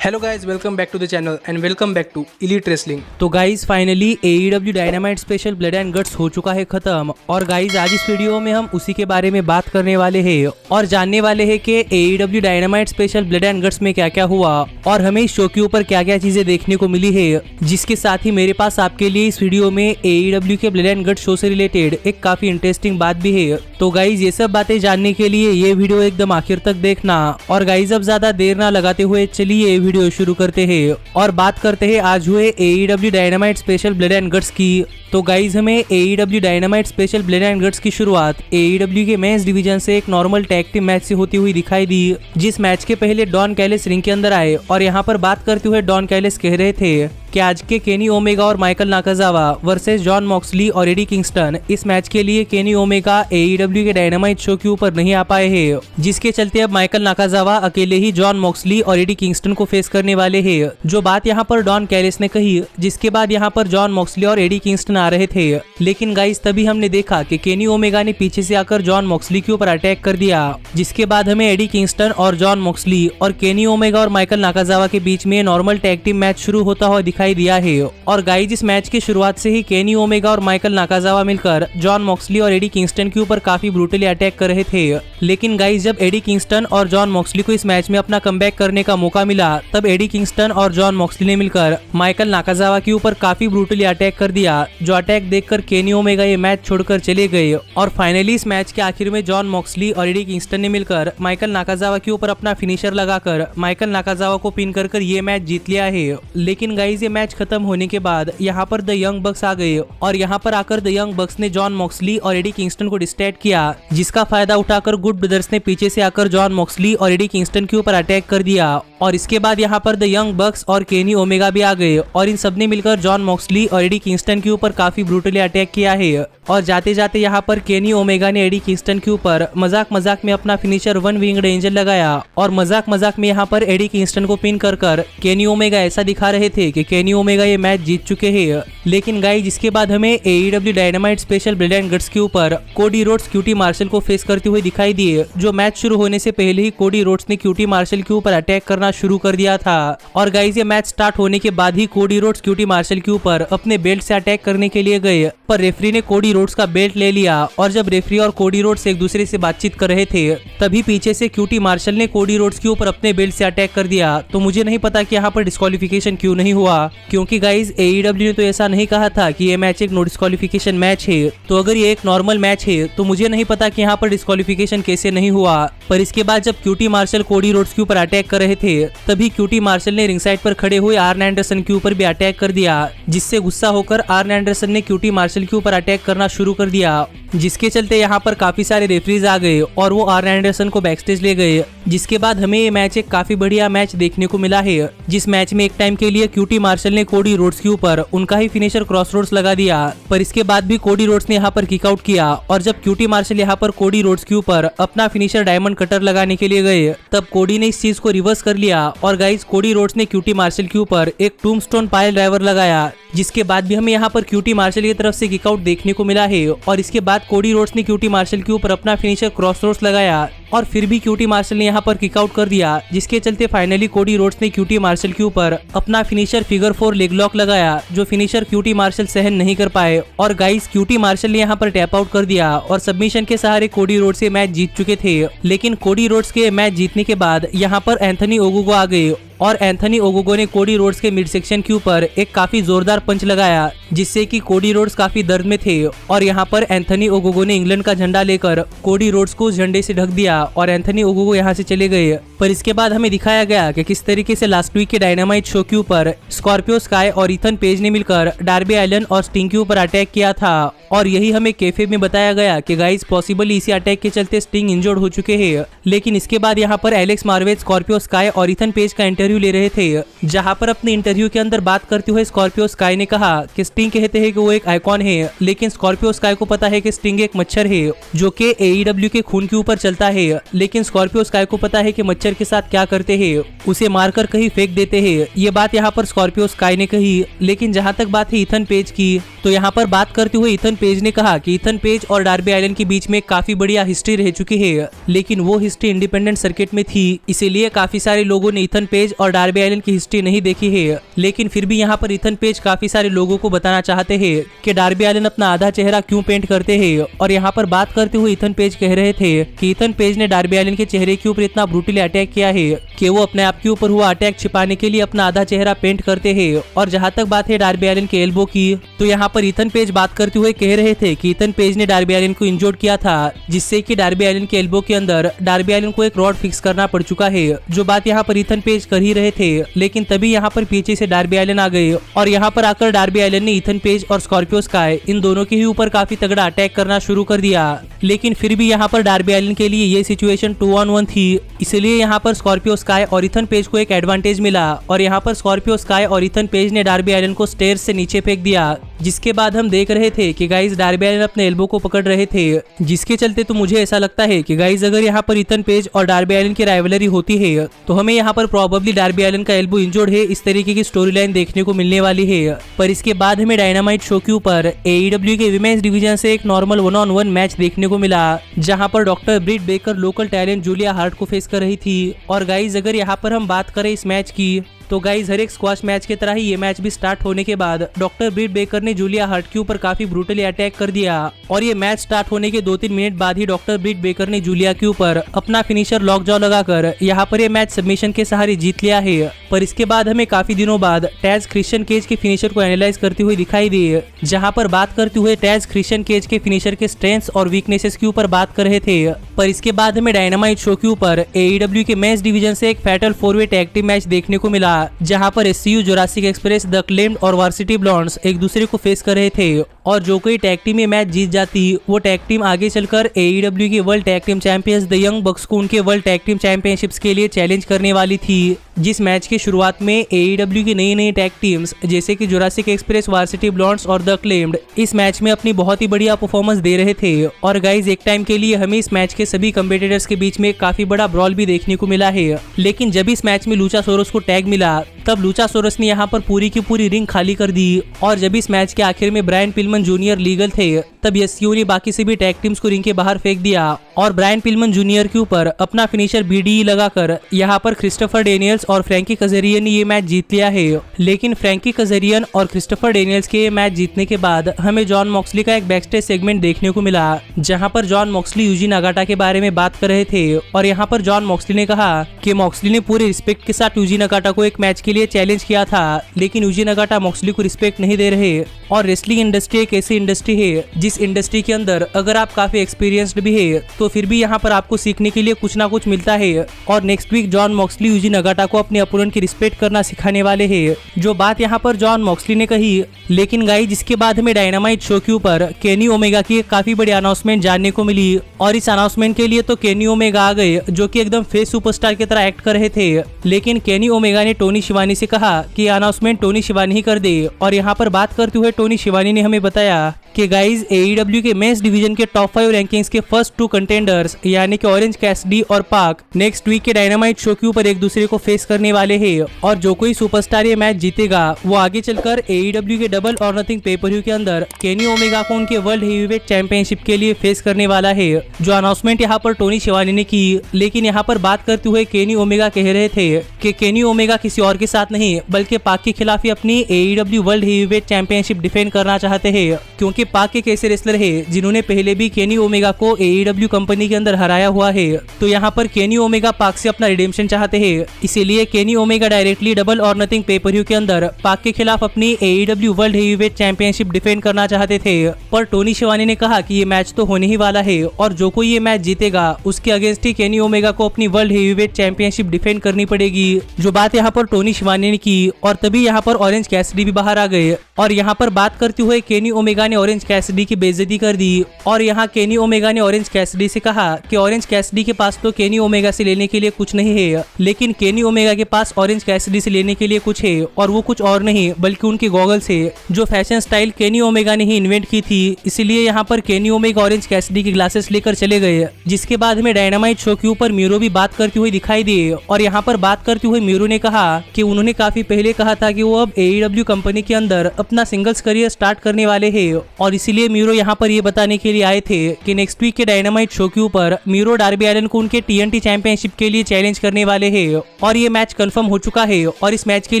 Hello guys, welcome back to the channel and welcome back to elite wrestling. तो guys finally AEW dynamite special blood and guts हो चुका है खत्म। और guys आज इस वीडियो में हम उसी के बारे में बात करने वाले हैं और जानने वाले हैं कि AEW dynamite special blood and guts में क्या क्या हुआ और हमें इस शो के ऊपर क्या क्या चीजें देखने को मिली है। जिसके साथ ही मेरे पास आपके लिए इस वीडियो में AEW के ब्लड एंड गट्स शो से रिलेटेड एक काफी इंटरेस्टिंग बात भी है। तो गाइज ये सब बातें जानने के लिए ये वीडियो एकदम आखिर तक देखना। और गाइज अब ज्यादा देर ना लगाते हुए चलिए वीडियो शुरू करते हैं और बात करते हैं आज हुए AEW dynamite special blood and guts की। तो गाइज हमें AEW dynamite special blood and guts की शुरुआत AEW के मेंस डिवीजन से एक नॉर्मल टैग टीम मैच से होती हुई दिखाई दी, जिस मैच के पहले डॉन कैलिस रिंग के अंदर आए और यहाँ पर बात करते हुए डॉन कैलिस कह रहे थे कि आज के केनी ओमेगा और माइकल नाकाजावा वर्सेस जॉन मॉक्सली और एडी किंगस्टन, इस मैच के लिए केनी ओमेगा AEW के डायनामाइट शो के ऊपर नहीं आ पाए हैं, जिसके चलते अब माइकल नाकाजावा अकेले ही जॉन मॉक्सली और एडी किंगस्टन को फेस करने वाले हैं। जो बात यहाँ पर डॉन कैलिस ने कही, जिसके बाद यहाँ पर जॉन मॉक्सली और एडी किंगस्टन आ रहे थे, लेकिन गाइस तभी हमने देखा कि केनी ओमेगा ने पीछे से आकर जॉन मॉक्सली के ऊपर अटैक कर दिया, जिसके बाद हमें एडी किंगस्टन और जॉन मॉक्सली और केनी ओमेगा और माइकल नाकाजावा के बीच में नॉर्मल टैग टीम मैच शुरू होता हुआ दिखाई दिया है। और गाइस इस मैच की शुरुआत से ही केनी ओमेगा और माइकल नाकाजावा मिलकर जॉन मॉक्सली और एडी किंगस्टन के ऊपर काफी ब्रूटली अटैक कर रहे थे। लेकिन गाइस जब एडी किंगस्टन और जॉन मॉक्सली को इस मैच में अपना कमबैक करने का मौका मिला, तब एडी किंगस्टन और जॉन मॉक्सली ने मिलकर माइकल नाकाजावा के ऊपर काफी ब्रूटली अटैक कर दिया। जो अटैक देखकर केनी ओमेगा ये मैच छोड़कर चले गए और फाइनली इस मैच के आखिर में जॉन मॉक्सली और एडी किंगस्टन ने मिलकर माइकल नाकाजावा के ऊपर अपना फिनिशर लगाकर माइकल नाकाजावा को पिन कर ये मैच जीत लिया है। लेकिन गाइस ये मैच खत्म होने के बाद यहाँ पर द यंग बक्स आ गए और यहाँ पर आकर द यंग बक्स ने जॉन मॉक्सली और एडी किंगस्टन को डिस्ट्रैक्ट किया, जिसका फायदा उठाकर गुड ब्रदर्स ने पीछे से आकर जॉन मॉक्सली और एडी किंगस्टन के ऊपर अटैक कर दिया। और इसके बाद यहाँ पर द यंग बक्स और केनी ओमेगा भी आ गए और इन सबने मिलकर जॉन मॉक्सली और एडी किंगस्टन के ऊपर काफी ब्रूटली अटैक किया है। और जाते जाते यहाँ पर केनी ओमेगा ने एडी किंगस्टन के ऊपर मजाक में अपना फिनिशर वन विंग्ड एंजल लगाया और मजाक में यहाँ पर एडी किंगस्टन को पिन कर केनी ओमेगा ऐसा दिखा रहे थे कि केनी ओमेगा ये मैच जीत चुके हैं। लेकिन गाइस इसके बाद हमें AEW dynamite special blood and guts के ऊपर कोडी रोड्स क्यूटी मार्शल को फेस करते हुए दिखाई दिए। जो मैच शुरू होने से पहले ही कोडी रोड्स ने क्यूटी मार्शल के ऊपर अटैक करना शुरू कर दिया था। और गाइस ये मैच स्टार्ट होने के बाद ही कोडी रोड्स क्यूटी मार्शल के ऊपर अपने बेल्ट से अटैक करने के लिए गए, पर रेफरी ने कोडी रोड्स का बेल्ट ले लिया। और जब रेफरी और कोडी रोड्स एक दूसरे से बातचीत कर रहे थे, तभी पीछे से क्यूटी मार्शल ने कोडी रोड्स के ऊपर अपने बेल्ट से अटैक कर दिया। तो मुझे नहीं पता कि यहाँ पर डिस्क्वालिफिकेशन क्यों नहीं हुआ, क्योंकि गाइस AEW ने तो ऐसा नहीं कहा था कि ये मैच एक नो डिस्क्वालिफिकेशन मैच है। तो अगर ये एक नॉर्मल मैच है तो मुझे नहीं पता कि यहाँ पर डिस्क्वालिफिकेशन कैसे नहीं हुआ। पर इसके बाद जब क्यूटी मार्शल कोडी रोड्स के ऊपर अटैक कर रहे थे, तभी क्यूटी मार्शल ने रिंग साइड पर खड़े हुए आर्न एंडरसन के ऊपर भी अटैक कर दिया, जिससे गुस्सा होकर आर्न एंडरसन ने क्यूटी मार्शल के ऊपर अटैक करना शुरू कर दिया, जिसके चलते यहाँ पर काफी सारे रेफरीज आ गए और वो आर्न एंडरसन को बैकस्टेज ले गए। जिसके बाद हमें ये मैच एक काफी बढ़िया मैच देखने को मिला है, जिस मैच में एक टाइम के लिए क्यूटी मार्शल ने कोडी रोड्स के ऊपर उनका ही फिनिशर क्रॉस रोड्स लगा दिया, पर इसके बाद भी कोडी रोड्स ने यहाँ पर किक आउट किया। और जब क्यूटी मार्शल यहाँ पर कोडी रोड्स के ऊपर अपना फिनिशर डायमंड कटर लगाने के लिए गए, तब कोडी ने इस चीज को रिवर्स कर लिया और गाइस कोडी रोड्स ने क्यूटी मार्शल के ऊपर एक टूम्बस्टोन पाइल ड्राइवर लगाया, जिसके बाद भी हमें यहाँ पर क्यूटी मार्शल की तरफ से किक आउट देखने को मिला है। और इसके बाद कोडी रोड्स ने क्यूटी मार्शल के ऊपर अपना फिनिशर क्रॉस रोड्स लगाया और फिर भी क्यूटी मार्शल ने यहाँ पर किक आउट कर दिया, जिसके चलते फाइनली कोडी रोड्स ने क्यूटी मार्शल के ऊपर अपना फिनिशर फिगर 4 लेग लॉक लगाया, जो फिनिशर क्यूटी मार्शल सहन नहीं कर पाए। और गाइस क्यूटी मार्शल ने यहाँ पर टैप आउट कर दिया और सबमिशन के सहारे कोडी रोड्स से मैच जीत चुके थे। लेकिन कोडी रोड्स के मैच जीतने के बाद यहाँ पर एंथनी ओगोगो आ गए और एंथनी ओगोगो ने कोडी रोड्स के मिड सेक्शन के ऊपर एक काफी जोरदार पंच लगाया, जिससे कि कोडी रोड्स काफी दर्द में थे। और यहाँ पर एंथनी ओगोगो ने इंग्लैंड का झंडा लेकर कोडी रोड्स को उस झंडे से ढक दिया और एंथनी ओगोगो यहाँ से चले गए। पर इसके बाद हमें दिखाया गया कि किस तरीके से लास्ट वीक के डायनामाइट शो के ऊपर स्कॉर्पियो स्काई और इथन पेज ने मिलकर डार्बी एलन और स्टिंग के ऊपर अटैक किया था। और यही हमें कैफे में बताया गया कि गाइस पॉसिबली इसी अटैक के चलते स्टिंग इंजर्ड हो चुके हैं। लेकिन इसके बाद यहाँ पर एलेक्स मार्वेज स्कॉर्पियो स्काई और इथन पेज का इंटरव्यू ले रहे थे, जहाँ पर अपने इंटरव्यू के अंदर बात करते हुए स्कॉर्पियो स्काई ने कहा कि स्टिंग कहते हैं कि वो एक आइकॉन है, लेकिन स्कॉर्पियो स्काई को पता है कि स्टिंग एक मच्छर है जो कि AEW के खून के ऊपर चलता है। लेकिन स्कॉर्पियो स्काई को पता है कि मच्छर के साथ क्या करते हैं, उसे मारकर कहीं फेंक देते हैं। ये बात यहाँ पर स्कॉर्पियो स्काई ने कही। लेकिन जहाँ तक बात है इथन पेज की, तो यहाँ पर बात करते हुए इथन पेज ने कहा कि इथन पेज और डार्बी एलिन के बीच में काफी बढ़िया हिस्ट्री रह चुकी है, लेकिन वो हिस्ट्री इंडिपेंडेंट सर्किट में थी, इसीलिए काफी सारे लोगों ने इथन पेज और डार्बी एलिन की हिस्ट्री नहीं देखी है। लेकिन फिर भी यहाँ पर इथन पेज काफी सारे लोगों को बताना चाहते हैं कि डार्बी एलिन अपना आधा चेहरा क्यों पेंट करते हैं। और यहाँ पर बात करते हुए इथन पेज कह रहे थे कि इथन पेज ने डार्बी एलिन के चेहरे के ऊपर इतना ब्रूटली अटैक किया है कि वो अपने आप के ऊपर हुआ अटैक छिपाने के लिए अपना आधा चेहरा पेंट करते हैं। और जहाँ तक बात है डार्बी एलिन के एल्बो की, तो यहाँ पर इथन पेज बात करते हुए कह रहे थे कि इथन पेज ने डार्बी एलिन को इंजोर्ड किया था, जिससे कि डार्बी एलिन के एल्बो के अंदर डार्बी एलिन को एक रॉड फिक्स करना पड़ चुका है। जो बात यहाँ पर इथन पेज कर ही रहे थे, लेकिन तभी यहाँ पर पीछे से डार्बी एलिन आ गए और यहाँ पर आकर डार्बी एलिन ने इथन पेज और स्कॉर्पियो स्काई इन दोनों के ही ऊपर काफी तगड़ा अटैक करना शुरू कर दिया। लेकिन फिर भी यहाँ पर डार्बी एलिन के लिए ये सिचुएशन 2-on-1 थी, इसलिए यहाँ पर स्कॉर्पियो स्काई और इथन पेज को एक एडवांटेज मिला और यहाँ पर स्कॉर्पियो स्काई और इथन पेज ने डार्बी एलिन को स्टेयर्स से नीचे फेंक दिया। जिसके बाद हम देख रहे थे कि गाइस डार्बी एलिन अपने एल्बो को पकड़ रहे थे, जिसके चलते तो मुझे ऐसा लगता है कि गाइस अगर यहाँ पर इथन पेज और डार्बी एलिन की राइवलरी होती है तो हमें यहाँ पर प्रोबेबली डार्बी एलिन का एल्बो इंजर्ड है इस तरीके की स्टोरी लाइन देखने को मिलने वाली है। पर इसके बाद हमें डायनामाइट शो के ऊपर AEW के विमेंस डिवीजन से एक नॉर्मल 1-on-1 मैच देखने को मिला, जहाँ पर doctor Britt Baker local talent Julia Hart को फेस कर रही थी। और गाइस अगर यहाँ पर हम बात करें इस मैच की, तो गाइस हर एक स्क्वाश मैच की तरह ही ये मैच भी स्टार्ट होने के बाद डॉक्टर ब्रिट बेकर ने जूलिया हार्ट के ऊपर काफी ब्रूटली अटैक कर दिया और ये मैच स्टार्ट होने के 2-3 मिनट बाद ही डॉक्टर ब्रिट बेकर ने जूलिया के ऊपर अपना फिनिशर लॉक जॉ लगाकर यहाँ पर ये मैच सबमिशन के सहारे जीत लिया है। पर इसके बाद हमें काफी दिनों बाद टैज क्रिश्चियन केज के फिनिशर को एनालाइज करते हुए दिखाई दिए, जहाँ पर बात करते हुए टैज क्रिश्चियन केज के फिनिशर के स्ट्रेंथ्स और वीकनेसेस के ऊपर बात कर रहे थे। पर इसके बाद हमें डायनामाइट शो के ऊपर AEW के मेंस डिवीजन से एक फैटल 4-वे टैग टीम मैच देखने को मिला, जहाँ पर SCU, Jurassic express, the claimed और वार्सिटी ब्लॉन्ड्स एक दूसरे को फेस कर रहे थे और जो कोई टैग टीम ये मैच जीत जाती वो टैग टीम आगे चलकर AEW के world tag team champions the young बक्स को उनके वर्ल्ड टैग टीम चैंपियनशिप्स के लिए चैलेंज करने वाली थी। जिस मैच के शुरुआत में AEW की नई टैग टीम्स जैसे कि जुरासिक एक्सप्रेस, वार्सिटी ब्लॉन्ड्स और द क्लेम्ड इस मैच में अपनी बहुत ही बढ़िया परफॉर्मेंस दे रहे थे। और गाइज एक टाइम के लिए हमें इस मैच के सभी कम्पिटिटर्स के बीच में काफी बड़ा ब्रॉल भी देखने को मिला है। लेकिन जब इस मैच में लूचासोरस को टैग मिला तब लूचासोरस ने यहाँ पर पूरी की पूरी रिंग खाली कर दी और जब इस मैच के आखिर में ब्रायन पिलमन जूनियर लीगल थे तब SCU ने बाकी सभी टैग टीम्स को रिंग के बाहर फेंक दिया और ब्रायन पिलमन जूनियर के ऊपर अपना फिनिशर BDE लगाकर यहाँ पर क्रिस्टोफर डेनियल्स और फ्रैंकी कजेरियन ने ये मैच जीत लिया है। लेकिन फ्रैंकी कजेरियन और क्रिस्टोफर डेनियल्स के ये मैच जीतने के बाद हमें जॉन मॉक्सली का एक बैकस्टेज सेगमेंट देखने को मिला, जहाँ पर जॉन मॉक्सली यूजी नागाटा के बारे में बात कर रहे थे और यहाँ पर जॉन मॉक्सली ने कहा कि मॉक्सली ने पूरे रिस्पेक्ट के साथ यूजी नागाटा को एक मैच के लिए चैलेंज किया था, लेकिन यूजी नागाटा मॉक्सली को रिस्पेक्ट नहीं दे रहे। और रेसलिंग इंडस्ट्री एक ऐसी इंडस्ट्री है जिस इंडस्ट्री के अंदर अगर आप काफी एक्सपीरियंस्ड भी है तो फिर भी यहाँ पर आपको सीखने के लिए कुछ ना कुछ मिलता है। और next week Jon Moxley Yuji Nagata को अपने अपोनेंट की रिस्पेक्ट करना सिखाने वाले हैं, जो बात यहाँ पर जॉन मॉक्सली ने कही। लेकिन गाइस जिसके बाद हमें डायनामाइट शो के ऊपर केनी ओमेगा की एक काफी बड़ी अनाउंसमेंट जानने को मिली और इस अनाउंसमेंट के लिए तो केनी ओमेगा आ गए जो कि एकदम फेस सुपरस्टार की तरह एक्ट कर रहे थे। लेकिन केनी ओमेगा ने टोनी शिवानी से कहा कि अनाउंसमेंट टोनी शिवानी ही कर दे और यहाँ पर बात करते हुए टोनी शिवानी ने हमें बताया कि गाइज AEW के मेंस डिवीजन के टॉप 5 रैंकिंग्स के फर्स्ट 2 कंटेंडर्स यानी कि ऑरेंज कैसिडी और पाक नेक्स्ट वीक के डायनामाइट शो के ऊपर एक दूसरे को फेस करने वाले हैं और जो कोई सुपरस्टार ये मैच जीतेगा वो आगे चलकर AEW के डबल और नथिंग पेपर के अंदर केनी ओमेगा को उनके वर्ल्ड हेवीवेट चैंपियनशिप के लिए फेस करने वाला है, जो अनाउंसमेंट यहाँ पर टोनी शिवानी ने की। लेकिन यहाँ पर बात करते हुए केनी ओमेगा कह रहे थे कि केनी ओमेगा किसी और के साथ नहीं बल्कि पाक के खिलाफ ही अपनी AEW world heavyweight championship defend करना चाहते हैं, क्योंकि पाक एक ऐसे रेसलर है जिन्होंने पहले भी केनी ओमेगा को AEW कंपनी के अंदर हराया हुआ है। तो यहाँ पर केनी ओमेगा पाक से अपना रिडेम्पशन चाहते हैं, इसीलिए केनी ओमेगा डायरेक्टली डबल और नथिंग पेपर के अंदर पाक के खिलाफ अपनी AEW world heavyweight championship defend करना चाहते थे। पर टोनी शिवानी ने कहा कि ये मैच तो होने ही वाला है और जो कोई ये मैच जीतेगा उसके अगेंस्ट ही केनी ओमेगा को अपनी वर्ल्ड हेवीवेट चैंपियनशिप डिफेंड करनी पड़ेगी, जो बात यहाँ पर टोनी शिवानी ने की। और तभी यहाँ पर ऑरेंज कैसिडी भी बाहर आ गए और यहाँ पर बात करते हुए केनी ओमेगा ने ऑरेंज कैसिडी की बेइज्जती कर दी और यहाँ केनी ओमेगा ने ऑरेंज कैसिडी से कहा कि ऑरेंज कैसिडी के पास तो केनी ओमेगा से लेने के लिए कुछ नहीं है, लेकिन केनी ओमेगा के पास ऑरेंज कैसिडी से लेने के लिए कुछ है और वो कुछ और नहीं बल्कि उनके गॉगल्स है, जो फैशन स्टाइल केनी ओमेगा ने ही इन्वेंट की थी। इसीलिए यहाँ पर केनी ओमेगा ऑरेंज कैसिडी के ग्लासेस लेकर चले गए। जिसके बाद हमें डायनामाइट शो के ऊपर मीरो भी बात करती हुई दिखाई दी और यहाँ पर बात करते हुए मीरो ने कहा कि उन्होंने काफी पहले कहा था कि वो अब AEW कंपनी के अंदर अपना सिंगल्स करियर स्टार्ट करने वाले हैं और इसीलिए मीरो यहाँ पर ये बताने के लिए आए थे कि नेक्स्ट वीक के डायनामाइट शो के ऊपर मीरो डार्बी एलन को उनके TNT चैंपियनशिप के लिए चैलेंज करने वाले हैं और ये मैच कंफर्म हो चुका है। और इस मैच के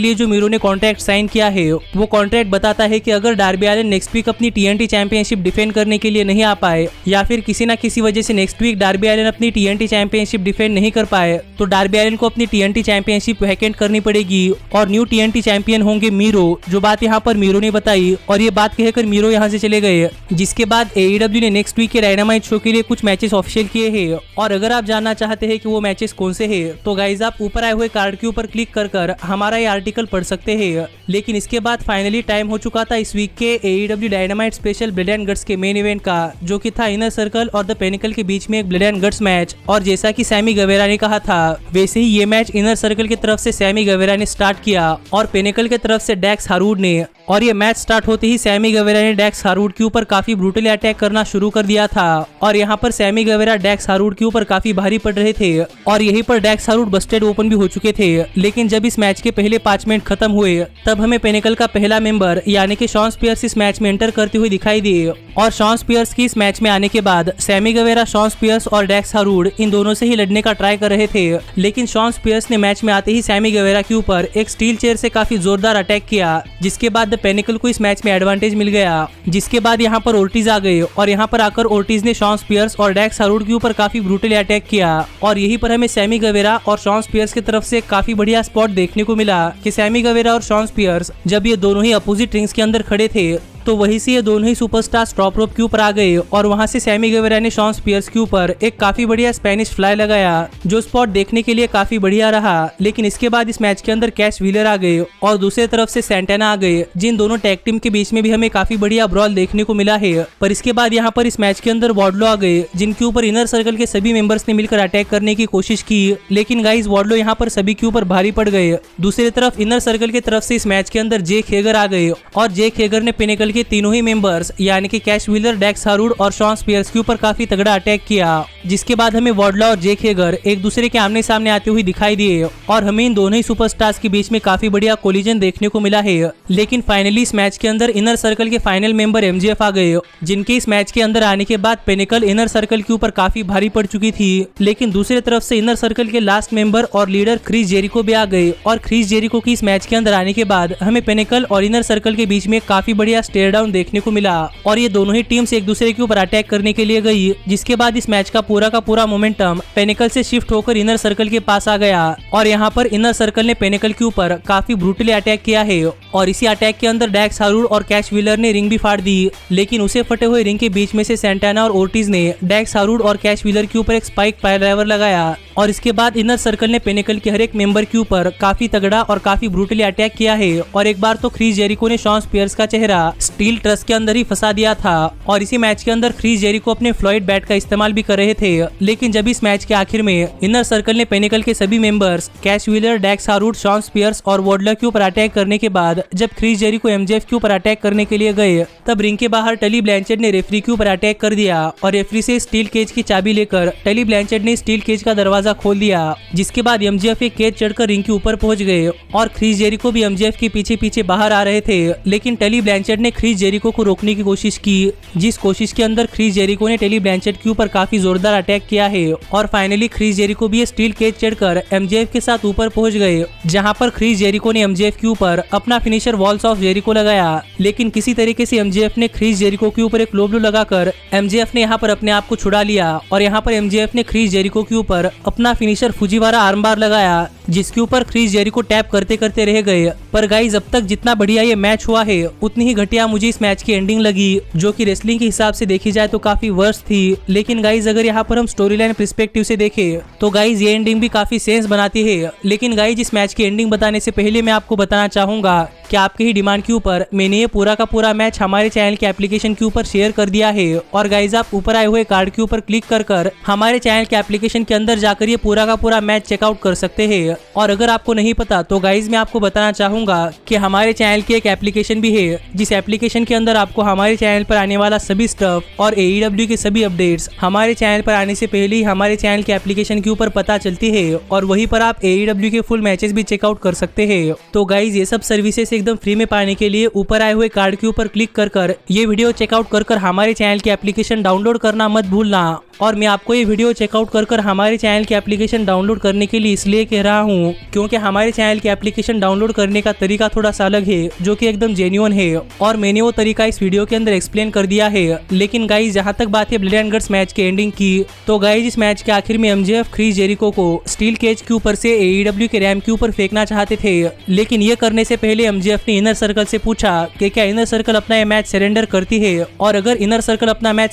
लिए जो मीरो ने कॉन्ट्रैक्ट साइन किया है वो कॉन्ट्रैक्ट बताता है कि अगर डार्बी एलन नेक्स्ट वीक अपनी TNT चैंपियनशिप डिफेंड करने के लिए नहीं आ पाए या फिर किसी ना किसी वजह से नेक्स्ट वीक डार्बी एलन अपनी TNT चैंपियनशिप डिफेंड नहीं कर पाए तो डार्बी एलन को अपनी TNT चैंपियनशिप वैकेंट करनी पड़ेगी और न्यू TNT चैंपियन होंगे मीरो। जो बात यहाँ पर मीरो ने बताई और ये बात कहकर मीरो यहाँ से चले गए। जिसके बाद AEW ने नेक्स्ट वीक के डायनामाइट शो के लिए कुछ मैचेस ऑफिशियल किए हैं और अगर आप जानना चाहते हैं कि वो मैचेस कौन से हैं तो गाइज आप ऊपर आए हुए कार्ड के ऊपर क्लिक कर हमारा ये आर्टिकल पढ़ सकते हैं। लेकिन इसके बाद फाइनली टाइम हो चुका था इस वीक के AEW dynamite special blood and guts के मेन इवेंट का, जो कि था इनर सर्कल और द पेनिकल के बीच में एक ब्लड एंड गट्स मैच। और जैसा कि सैमी गवेरा ने कहा था वैसे ही ये मैच इनर सर्कल की तरफ से सैमी गवेरा ने स्टार्ट किया और पेनिकल की तरफ से डैक्स हारूड ने। और ये मैच स्टार्ट होते ही सैमी गवेरा ने डैक्स हारूड के ऊपर काफी ब्रूटली अटैक करना शुरू कर दिया था और यहाँ पर सैमी गवेरा डैक्स हारूड के ऊपर काफी भारी पड़ रहे थे और यहीं पर डैक्स हारूड बस्टेड ओपन भी हो चुके थे। लेकिन जब इस मैच के पहले 5 मिनट खत्म हुए तब हमें पेनिकल का पहला मेंबर यानी कि शॉन स्पियर्स इस मैच में एंटर करते हुए दिखाई दिए और शॉन स्पियर्स की इस मैच में आने के बाद सैमी गवेरा, शॉन स्पियर्स और डैक्स हारूड इन दोनों से ही लड़ने का ट्राई कर रहे थे। लेकिन शॉन स्पियर्स ने मैच में आते ही सैमी गवेरा के ऊपर एक स्टील चेयर से काफी जोरदार अटैक किया जिसके बाद द पेनिकल को इस मैच में एडवांटेज मिल गया। जिसके बाद यहाँ पर ओर्टिज आ गए और यहाँ पर आकर ओर्टिज ने शॉन स्पियर्स और डैक्स हारूड के ऊपर काफी ब्रूटली अटैक किया और यहीं पर हमें सैमी गवेरा और शॉन स्पियर्स की तरफ से काफी बढ़िया स्पॉट देखने को मिला कि सैमी गवेरा और शॉन स्पियर्स जब ये दोनों ही अपोजिट रिंग्स के अंदर खड़े थे तो वहीं से ये दोनों ही सुपरस्टार्स टॉप रोप के ऊपर आ गए और वहां से सैमी गवेरा ने शॉन स्पियर्स के ऊपर एक काफी बढ़िया स्पेनिश फ्लाई लगाया जो स्पॉट देखने के लिए काफी बढ़िया रहा। लेकिन इसके बाद इस मैच के अंदर कैश व्हीलर आ गए और दूसरी तरफ से सैंटाना आ गए, जिन दोनों टैग टीम के बीच में भी हमें काफी बढ़िया ब्रॉल देखने को मिला है। पर इसके बाद यहाँ पर इस मैच के अंदर वार्डलो आ गए जिनके ऊपर इनर सर्कल के सभी मेंबर्स ने मिलकर अटैक करने की कोशिश की, लेकिन गाइस वार्डलो यहाँ पर सभी के ऊपर भारी पड़ गए। दूसरी तरफ इनर सर्कल की तरफ से इस मैच के अंदर जेक हेगर आ गए और जेक हेगर ने पिनेकल के तीनों ही मेंबर यानी कि कैश व्हीलर, डैक्स हारूड और शॉन स्पियर्स के ऊपर काफी तगड़ा अटैक किया। जिसके बाद हमें वार्डलो और जेक हेगर एक दूसरे के आमने सामने आते हुए दिखाई दिए और हमें इन दोनों ही सुपरस्टार्स के बीच में काफी बढ़िया कोलिजन देखने को मिला है। लेकिन फाइनली इस मैच के अंदर इनर सर्कल के फाइनल मेंबर MJF आ गए, जिनके इस मैच के अंदर आने के बाद पेनिकल इनर सर्कल के ऊपर काफी भारी पड़ चुकी थी। लेकिन दूसरी तरफ से इनर सर्कल के लास्ट मेंबर और लीडर क्रिस जेरिको भी आ गए और क्रिस जेरिको की इस मैच के अंदर आने के बाद हमें पेनिकल और इनर सर्कल के बीच में काफी बढ़िया स्टेयर डाउन देखने को मिला और ये दोनों ही टीम्स एक दूसरे के ऊपर अटैक करने के लिए गई। जिसके बाद इस मैच का पूरा मोमेंटम पेनिकल से शिफ्ट होकर इनर सर्कल के पास आ गया और यहाँ पर इनर सर्कल ने पेनिकल के ऊपर काफी ब्रूटली अटैक किया है और इसी अटैक के अंदर डैक्स हारूड और कैश व्हीलर ने रिंग भी फाड़ दी। लेकिन उसे फटे हुए रिंग के बीच में से सैंटाना और ओर्टिज ने डैक्स हारूड और कैश व्हीलर के ऊपर एक स्पाइक पाइल ड्राइवर लगाया और इसके बाद इनर सर्कल ने पेनिकल के हर एक मेंबर के ऊपर काफी तगड़ा और काफी ब्रूटली अटैक किया है और एक बार तो क्रिस जेरिको ने शॉन स्पियर्स का चेहरा स्टील ट्रस के अंदर ही फंसा दिया था और इसी मैच के अंदर क्रिस जेरिको अपने फ्लॉइड बैट का इस्तेमाल भी कर रहे थे। लेकिन जब इस मैच के आखिर में इनर सर्कल ने पेनिकल के सभी मेंबर्स कैश व्हीलर, डैक्स हारूड, शॉन स्पियर्स और वार्डलो के ऊपर अटैक करने के बाद जब क्रिस जेरिको MJF के ऊपर अटैक करने के लिए गए तब रिंग के बाहर टली ब्लैंचेट ने रेफरी के ऊपर अटैक कर दिया और रेफरी से स्टील केज की चाबी लेकर टली ब्लैंचेट ने स्टील केज का दरवाजा खोल दिया। जिसके बाद MJF एक केज चढ़कर रिंग के ऊपर पहुंच गए और क्रिस जेरिको भी MJF के पीछे बाहर आ रहे थे। लेकिन टली ब्लैंचेट ने क्रिस जेरिको को रोकने की कोशिश की, जिस कोशिश के अंदर क्रिस जेरिको ने टली ब्लैंचेट के ऊपर काफी जोरदार अटैक किया है और फाइनली क्रिस जेरिको भी स्टील केज चढ़कर MJF के साथ ऊपर पहुंच गए, जहां पर क्रिस जेरिको ने MJF के ऊपर अपना फिनिशर वॉल्स ऑफ जेरिको लगाया। लेकिन किसी तरीके से MJF ने क्रिस जेरिको के ऊपर एक लो ब्लो लगाकर MJF ने यहाँ पर अपने आप को छुड़ा लिया और यहाँ पर MJF ने क्रिस जेरिको के ऊपर अपना फिनिशर फुजीवारा आर्मबार लगाया, जिसके ऊपर क्रिस जेरिको टैप करते करते रह गए। पर गाइज अब तक जितना बढ़िया ये मैच हुआ है उतनी ही घटिया मुझे इस मैच की एंडिंग लगी, जो कि रेसलिंग के हिसाब से देखी जाए तो काफी वर्स्ट थी। लेकिन गाइज अगर यहाँ पर हम स्टोरी लाइन पर्सपेक्टिव से देखें तो गाइज ये एंडिंग भी काफी सेंस बनाती है। लेकिन गाइज इस मैच की एंडिंग बताने से पहले मैं आपको बताना चाहूंगा कि आपके ही डिमांड के ऊपर मैंने ये पूरा का पूरा मैच हमारे चैनल के एप्लीकेशन के ऊपर शेयर कर दिया है और गाइज आप ऊपर आए हुए कार्ड के ऊपर क्लिक कर हमारे चैनल के एप्लीकेशन के अंदर जाकर ये पूरा का पूरा मैच चेकआउट कर सकते हैं। और अगर आपको नहीं पता तो गाइज मैं आपको बताना चाहूंगा कि हमारे चैनल की एक एप्लीकेशन भी है, जिस एप्लीकेशन के अंदर आपको हमारे चैनल पर आने वाला सभी स्टफ और AEW के सभी अपडेट्स हमारे चैनल पर आने से पहले ही हमारे चैनल के एप्लीकेशन के ऊपर पता चलती है और वहीं पर आप AEW के फुल मैचेस भी चेकआउट कर सकते हैं। तो गाइज ये सब सर्विसेज एकदम फ्री में पाने के लिए ऊपर आए हुए कार्ड के ऊपर क्लिक कर ये वीडियो चेकआउट कर हमारे चैनल की एप्लीकेशन डाउनलोड करना मत भूलना। और मैं आपको ये वीडियो चेकआउट कर हमारे चैनल की एप्लीकेशन डाउनलोड करने के लिए इसलिए कह रहा हूँ क्योंकि हमारे चैनल की एप्लीकेशन डाउनलोड करने का तरीका थोड़ा सा अलग है जो कि एकदम जेन्युइन है और मैंने वो तरीका इस वीडियो के अंदर एक्सप्लेन कर दिया है। लेकिन गाइज जहाँ तक बात है ब्लड एंड गट्स मैच के एंडिंग की, तो गाइज इस मैच के आखिर में एमजेएफ क्रिस जेरिको को स्टील केज के ऊपर से एईडब्ल्यू के रैम के ऊपर फेंकना चाहते थे, लेकिन ये करने से पहले एमजेएफ ने इनर सर्कल से पूछा कि क्या इनर सर्कल अपना ये मैच सरेंडर करती है, और अगर इनर सर्कल अपना मैच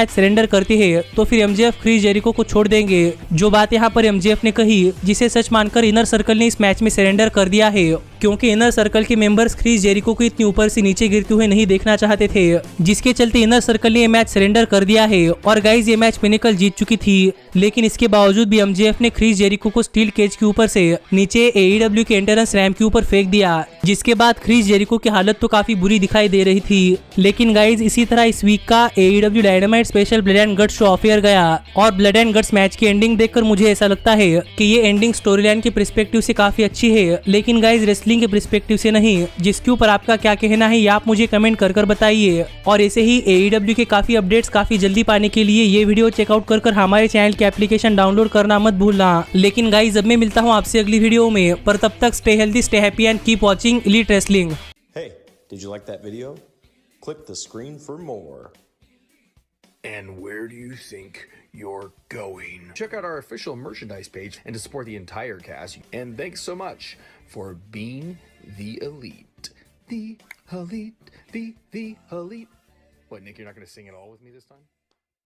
सरेंडर करती है तो फिर एमजेएफ क्रिस जेरिको को छोड़ देंगे। जो बात यहाँ पर एमजेएफ ने कही जिसे सच मानकर इनर सर्कल ने इस मैच में सरेंडर कर दिया है, क्योंकि इनर सर्कल के मेंबर्स क्रिस जेरिको को इतनी ऊपर से नीचे गिरते हुए नहीं देखना चाहते थे, जिसके चलते इनर सर्कल ने ये मैच सरेंडर कर दिया है। और गाइज ये मैच पिनेकल जीत चुकी थी, लेकिन इसके बावजूद भी एमजेएफ ने क्रिस जेरिको को स्टील केज के ऊपर से नीचे एईडब्ल्यू के एंट्रेंस रैंप के ऊपर फेंक दिया, जिसके बाद क्रिस जेरिको की हालत तो काफी बुरी दिखाई दे रही थी। लेकिन गाइज इसी तरह इस वीक का AEW dynamite special blood and guts show off air गया, और ब्लड एंड गट्स मैच की एंडिंग देखकर मुझे ऐसा लगता है कि ये एंडिंग स्टोरी लाइन के पर्सपेक्टिव से काफी अच्छी है, लेकिन गाइज रेसलिंग के पर्सपेक्टिव से नहीं। जिसके ऊपर आपका क्या कहना है ये आप मुझे कमेंट कर बताइए। और ऐसे ही एईडब्ल्यू के काफी अपडेट्स काफी जल्दी पाने के लिए ये वीडियो चेकआउट कर हमारे चैनल की एप्लीकेशन डाउनलोड करना मत भूलना। लेकिन गाइज अब मैं मिलता हूँ आपसे अगली वीडियो में, पर तब तक stay healthy, stay happy and keep watching elite wrestling. Hey, did you like that video? Click the screen for more. And where do you think you're going? Check out our official merchandise page and to support the entire cast. And thanks so much for being the elite. The elite, the elite. What, Nick, you're not going to sing it all with me this time?